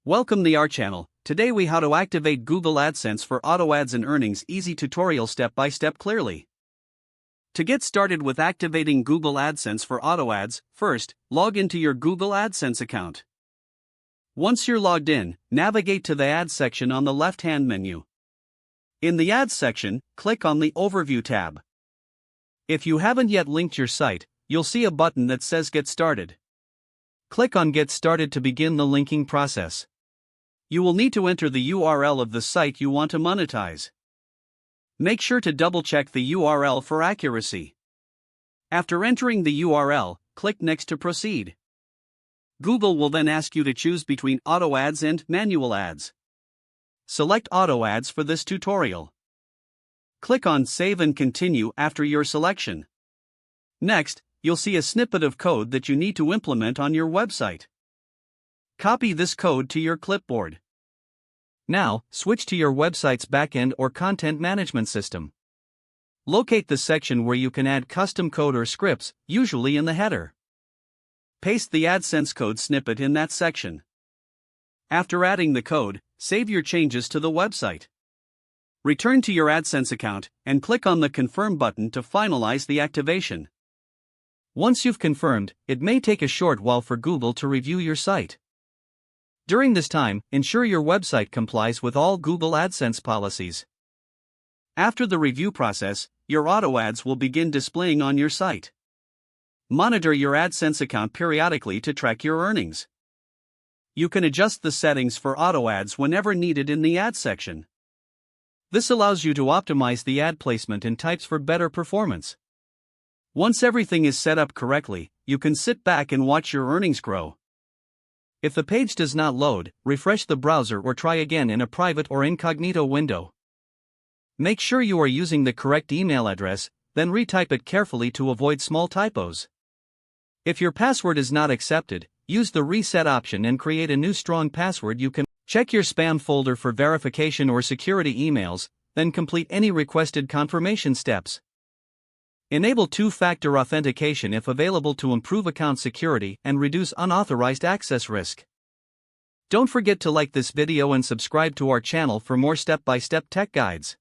Welcome to our channel. Today we how to activate Google AdSense for auto ads and earnings. Easy tutorial step by step clearly. To get started with activating Google AdSense for auto ads, first, log into your Google AdSense account. Once you're logged in, navigate to the Ads section on the left-hand menu. In the Ads section, click on the Overview tab. If you haven't yet linked your site, you'll see a button that says Get Started. Click on Get Started to begin the linking process. You will need to enter the URL of the site you want to monetize. Make sure to double-check the URL for accuracy. After entering the URL, click Next to proceed. Google will then ask you to choose between auto ads and manual ads. Select auto ads for this tutorial. Click on Save and Continue after your selection. Next, you'll see a snippet of code that you need to implement on your website. Copy this code to your clipboard. Now, switch to your website's backend or content management system. Locate the section where you can add custom code or scripts, usually in the header. Paste the AdSense code snippet in that section. After adding the code, save your changes to the website. Return to your AdSense account and click on the Confirm button to finalize the activation. Once you've confirmed, it may take a short while for Google to review your site. During this time, ensure your website complies with all Google AdSense policies. After the review process, your auto ads will begin displaying on your site. Monitor your AdSense account periodically to track your earnings. You can adjust the settings for auto ads whenever needed in the Ads section. This allows you to optimize the ad placement and types for better performance. Once everything is set up correctly, you can sit back and watch your earnings grow. If the page does not load, refresh the browser or try again in a private or incognito window. Make sure you are using the correct email address, then retype it carefully to avoid small typos. If your password is not accepted, use the reset option and create a new strong password. You can check your spam folder for verification or security emails, then complete any requested confirmation steps. Enable two-factor authentication if available to improve account security and reduce unauthorized access risk. Don't forget to like this video and subscribe to our channel for more step-by-step tech guides.